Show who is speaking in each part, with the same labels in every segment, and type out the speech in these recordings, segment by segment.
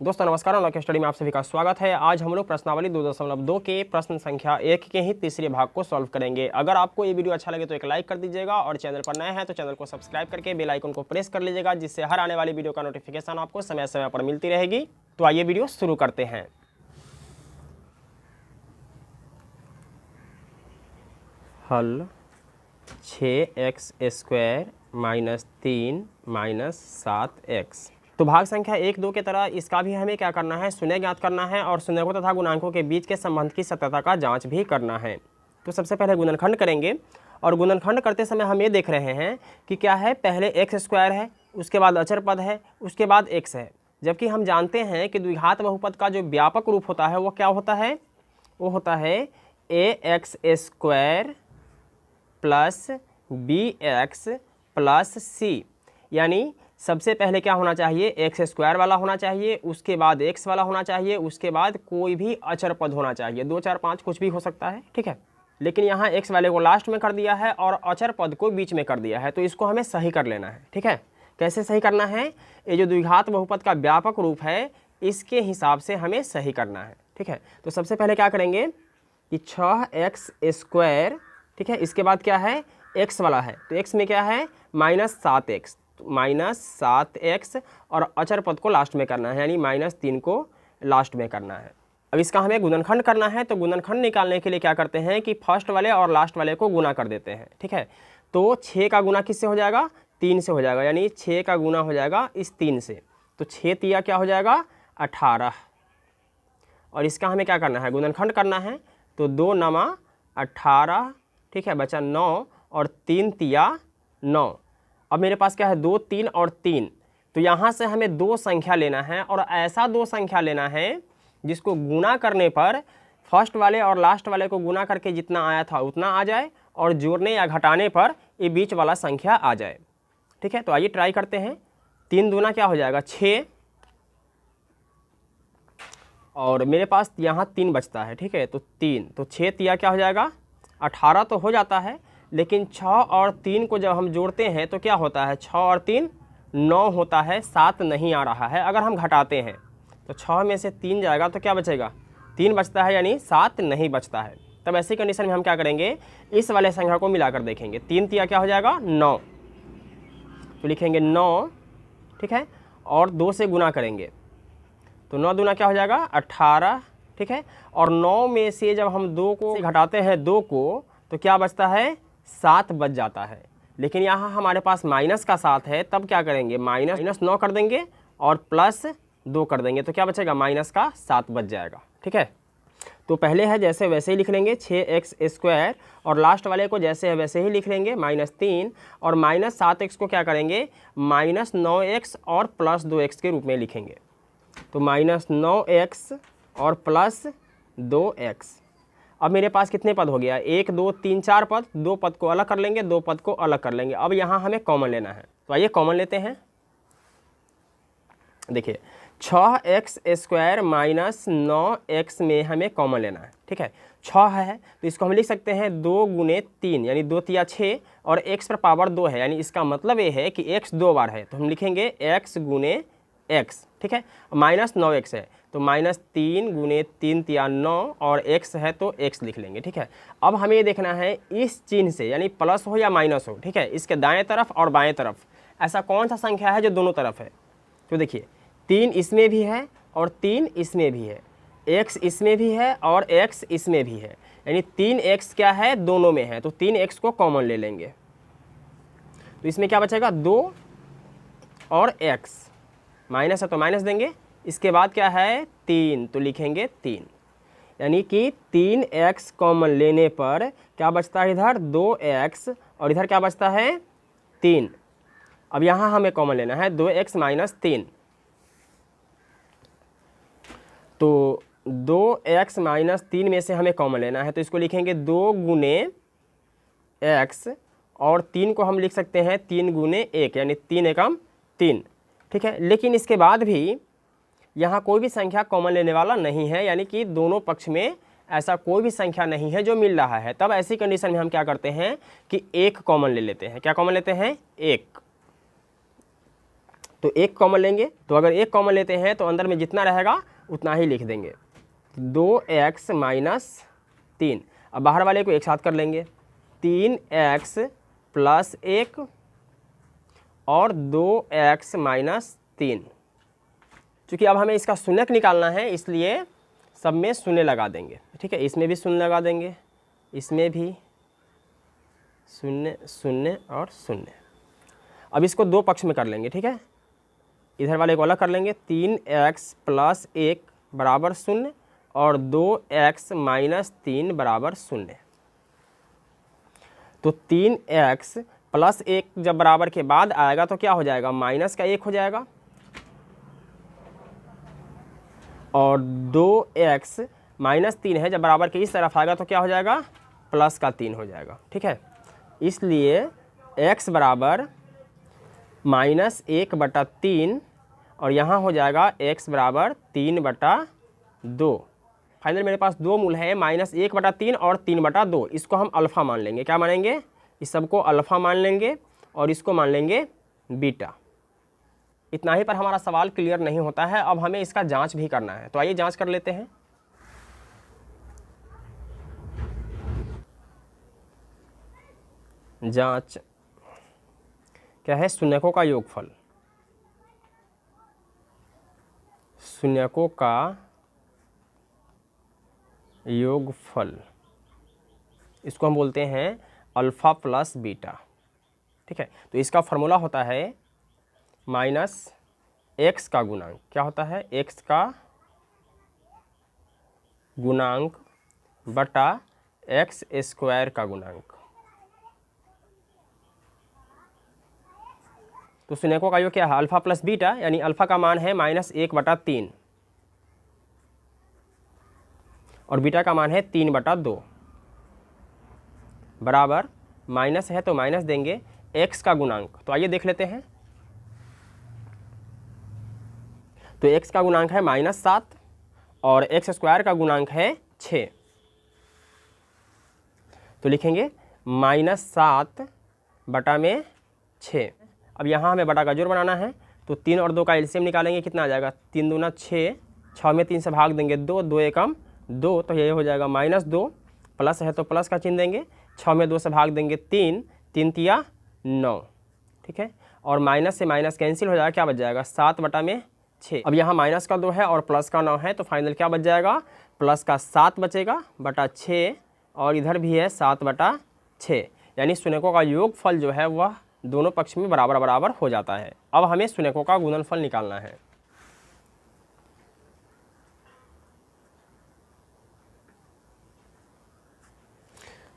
Speaker 1: दोस्तों नमस्कार, unlock study में आप सभी का स्वागत है। आज हम लोग प्रश्नावली 2.2 के प्रश्न संख्या 1 के ही तीसरे भाग को सॉल्व करेंगे। अगर आपको ये वीडियो अच्छा लगे तो एक लाइक कर दीजिएगा और चैनल पर नए हैं तो चैनल को सब्सक्राइब करके बेल आइकन को प्रेस कर लीजिएगा, जिससे हर आने वाली वीडियो का नोटिफिकेशन आपको समय समय पर मिलती रहेगी। तो आइए वीडियो शुरू करते हैं। हल 6x² - 3 - 7x। तो भाग संख्या 1, 2 के तरह इसका भी हमें क्या करना है, शून्य ज्ञात करना है और शून्यकों तथा गुणांकों के बीच के संबंध की सत्यता का जांच भी करना है। तो सबसे पहले गुणनखंड करेंगे और गुणनखंड करते समय हम ये देख रहे हैं कि क्या है, पहले x² है, उसके बाद अचर पद है, उसके बाद x है। जबकि हम जानते हैं कि द्विघात बहुपद का जो व्यापक रूप होता है वो क्या होता है, वो होता है ax² + bx + c। यानी सबसे पहले क्या होना चाहिए, x² वाला होना चाहिए, उसके बाद x वाला होना चाहिए, उसके बाद कोई भी अचर पद होना चाहिए, 2, 4, 5 कुछ भी हो सकता है, ठीक है। लेकिन यहाँ x वाले को लास्ट में कर दिया है और अचर पद को बीच में कर दिया है, तो इसको हमें सही कर लेना है, ठीक है। कैसे सही करना है, ये जो द्विघात बहुपद का व्यापक रूप है इसके हिसाब से हमें सही करना है, ठीक है। तो सबसे पहले क्या करेंगे कि 6x², ठीक है, इसके बाद क्या है, x वाला है, तो x में क्या है -7x, -7x और अचर पद को लास्ट में करना है, यानी -3 को लास्ट में करना है। अब इसका हमें गुणनखंड करना है, तो गुणनखंड निकालने के लिए क्या करते हैं कि फर्स्ट वाले और लास्ट वाले को गुना कर देते हैं, ठीक है। तो 6 का गुना किससे हो जाएगा, 3 से हो जाएगा, यानी 6 का गुना हो जाएगा इस 3 से, तो 6 तिया क्या हो जाएगा 18। और इसका हमें क्या करना है, गुणनखंड करना है, तो 2 नमा 18, ठीक है, बचा 9 और 3 तिया 9। अब मेरे पास क्या है 2, 3 और 3, तो यहाँ से हमें 2 संख्या लेना है और ऐसा 2 संख्या लेना है जिसको गुना करने पर फर्स्ट वाले और लास्ट वाले को गुना करके जितना आया था उतना आ जाए और जोड़ने या घटाने पर ये बीच वाला संख्या आ जाए, ठीक है। तो आइए ट्राई करते हैं। 3 दूना क्या हो जाएगा 6 और मेरे पास यहाँ 3 बचता है, ठीक है, तो 3, तो 6 तिया क्या हो जाएगा 18 तो हो जाता है, लेकिन 6 और 3 को जब हम जोड़ते हैं तो क्या होता है, 6 और 3 9 होता है, 7 नहीं आ रहा है। अगर हम घटाते हैं तो 6 में से 3 जाएगा तो क्या बचेगा, 3 बचता है, यानी 7 नहीं बचता है। तब ऐसी कंडीशन में हम क्या करेंगे, इस वाले संख्या को मिलाकर देखेंगे। 3 तिया क्या हो जाएगा 9, तो लिखेंगे 9, ठीक है, और 2 से गुना करेंगे तो 9 दूना क्या हो जाएगा 18, ठीक है। और 9 में से जब हम 2 को घटाते हैं 2 को, तो क्या बचता है 7 बच जाता है। लेकिन यहाँ हमारे पास माइनस का 7 है, तब क्या करेंगे -9 कर देंगे और +2 कर देंगे, तो क्या बचेगा -7 बच जाएगा, ठीक है। तो पहले है जैसे वैसे ही लिख लेंगे 6x² और लास्ट वाले को जैसे है वैसे ही लिख लेंगे -3 और -7x को क्या करेंगे -9x और +2x के रूप में लिखेंगे। तो -9x और +2x। अब मेरे पास कितने पद हो गया, 1, 2, 3, 4 पद, 2 पद को अलग कर लेंगे, 2 पद को अलग कर लेंगे। अब यहाँ हमें कॉमन लेना है, तो आइए कॉमन लेते हैं। देखिए 6x² - 9x में हमें कॉमन लेना है, ठीक है। 6 है तो इसको हम लिख सकते हैं 2 × 3, यानी 2 तिया 6 और x पर पावर 2 है, यानी इसका मतलब ये है कि x 2 बार है, तो हम लिखेंगे x × x, ठीक है। -9x है तो -3 × 3 तिया 9 और x है तो x लिख लेंगे, ठीक है। अब हमें ये देखना है इस चिन्ह से, यानी प्लस हो या माइनस हो, ठीक है, इसके दाएं तरफ और बाएं तरफ ऐसा कौन सा संख्या है जो दोनों तरफ है। तो देखिए 3 इसमें भी है और 3 इसमें भी है, x इसमें भी है और x इसमें भी है, यानी 3x क्या है दोनों में है, तो 3x को कॉमन ले लेंगे। तो इसमें क्या बचेगा 2 और x, माइनस है तो माइनस देंगे, इसके बाद क्या है 3, तो लिखेंगे 3, यानी कि 3x कॉमन लेने पर क्या बचता है इधर 2x और इधर क्या बचता है 3। अब यहाँ हमें कॉमन लेना है 2x - 3, तो 2x - 3 में से हमें कॉमन लेना है, तो इसको लिखेंगे 2 × x और 3 को हम लिख सकते हैं 3 × 1, यानी 3 एकम 3, ठीक है। लेकिन इसके बाद भी यहाँ कोई भी संख्या कॉमन लेने वाला नहीं है, यानी कि दोनों पक्ष में ऐसा कोई भी संख्या नहीं है जो मिल रहा है। तब ऐसी कंडीशन में हम क्या करते हैं कि 1 कॉमन ले लेते हैं। क्या कॉमन लेते हैं 1। तो एक कॉमन लेंगे, तो अगर एक कॉमन लेते हैं तो अंदर में जितना रहेगा उतना ही लिख देंगे, 2x माइनस 3। अब बाहर वाले को एक साथ कर लेंगे, 3x प्लस 1 और 2x माइनस 3। चूँकि अब हमें इसका शून्यक निकालना है इसलिए सब में शून्य लगा देंगे, ठीक है। इसमें भी शून्य लगा देंगे, इसमें भी शून्य शून्य और शून्य। अब इसको दो पक्ष में कर लेंगे, ठीक है। इधर वाले को अलग कर लेंगे, 3x प्लस 1 बराबर 0 और 2x माइनस 3 बराबर 0। तो 3x प्लस 1 जब बराबर के बाद आएगा तो क्या हो जाएगा, माइनस का 1 हो जाएगा, और 2x माइनस 3 है जब बराबर के इस तरफ आएगा तो क्या हो जाएगा, प्लस का 3 हो जाएगा, ठीक है। इसलिए x बराबर माइनस 1/3 और यहाँ हो जाएगा x बराबर 3/2। फाइनल मेरे पास दो मूल है, माइनस 1/3 और 3/2। इसको हम अल्फ़ा मान लेंगे, क्या मानेंगे, इस सबको अल्फ़ा मान लेंगे और इसको मान लेंगे बीटा। इतना ही पर हमारा सवाल क्लियर नहीं होता है, अब हमें इसका जांच भी करना है। तो आइए जांच कर लेते हैं। जांच क्या है, शून्यकों का योगफल। शून्यकों का योगफल, इसको हम बोलते हैं अल्फ़ा प्लस बीटा, ठीक है। तो इसका फॉर्मूला होता है माइनस x का गुणांक, क्या होता है, x का गुणांक बटा x स्क्वायर का गुणांक। तो शून्यकों का योग क्या है, अल्फ़ा प्लस बीटा, यानी अल्फ़ा का मान है -1/3 और बीटा का मान है 3/2 बराबर, माइनस है तो माइनस देंगे, x का गुणांक। तो आइए देख लेते हैं। तो x का गुणांक है -7 और x स्क्वायर का गुणांक है 6। तो लिखेंगे -7/6। अब यहाँ हमें बटा का जोड़ बनाना है, तो 3 और 2 का एलसीएम निकालेंगे, कितना आ जाएगा, 3 दूना 6, 6 में 3 से भाग देंगे 2, 2 एकम 2, तो ये हो जाएगा -2, प्लस है तो प्लस का चिन्ह देंगे, 6 में 2 से भाग देंगे 3, 3 तिया 9, ठीक है। और माइनस से माइनस कैंसिल हो जाएगा, क्या बच जाएगा, 7/6। अब यहाँ माइनस का 2 है और प्लस का 9 है, तो फाइनल क्या बच जाएगा, प्लस का 7 बचेगा बटा 6 और इधर भी है 7/6। यानी शून्यकों का योगफल जो है वह दोनों पक्ष में बराबर बराबर हो जाता है। अब हमें शून्यकों का गुणनफल निकालना है।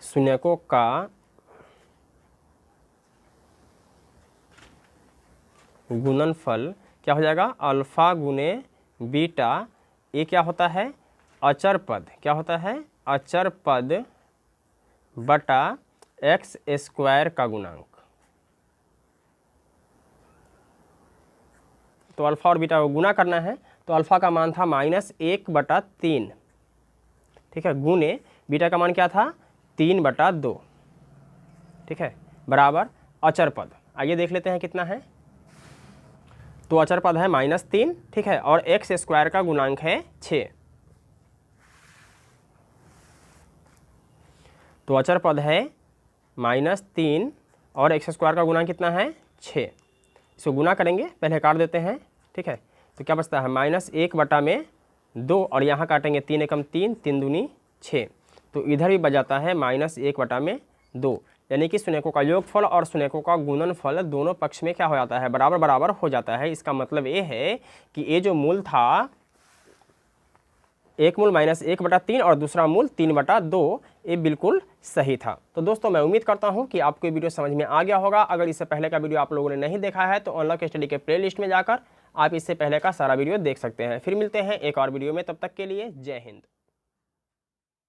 Speaker 1: शून्यकों का गुणनफल क्या हो जाएगा, अल्फ़ा गुने बीटा, ये क्या होता है, अचर पद, क्या होता है, अचर पद बटा x स्क्वायर का गुणांक। तो अल्फ़ा और बीटा को गुना करना है, तो अल्फ़ा का मान था -1/3, ठीक है, गुने बीटा का मान क्या था, 3/2, ठीक है, बराबर अचर पद। आइए देख लेते हैं कितना है। तो अचर पद है -3, ठीक है, और x स्क्वायर का गुणांक है 6। तो अचर पद है -3 और x स्क्वायर का गुणांक कितना है, 6। इसको गुना करेंगे, पहले काट देते हैं, ठीक है। तो क्या बचता है, -1/2 और यहाँ काटेंगे 3 एकम 3, 3 दूनी 6, तो इधर भी बच जाता है -1/2। यानी कि शून्यकों का योगफल और शून्यकों का गुणनफल दोनों पक्ष में क्या हो जाता है, बराबर बराबर हो जाता है। इसका मतलब ये है कि ये जो मूल था, एक मूल -1/3 और दूसरा मूल 3/2, ये बिल्कुल सही था। तो दोस्तों मैं उम्मीद करता हूँ कि आपको ये वीडियो समझ में आ गया होगा। अगर इससे पहले का वीडियो आप लोगों ने नहीं देखा है तो अनलॉक स्टडी के प्लेलिस्ट में जाकर आप इससे पहले का सारा वीडियो देख सकते हैं। फिर मिलते हैं एक और वीडियो में, तब तक के लिए जय हिंद।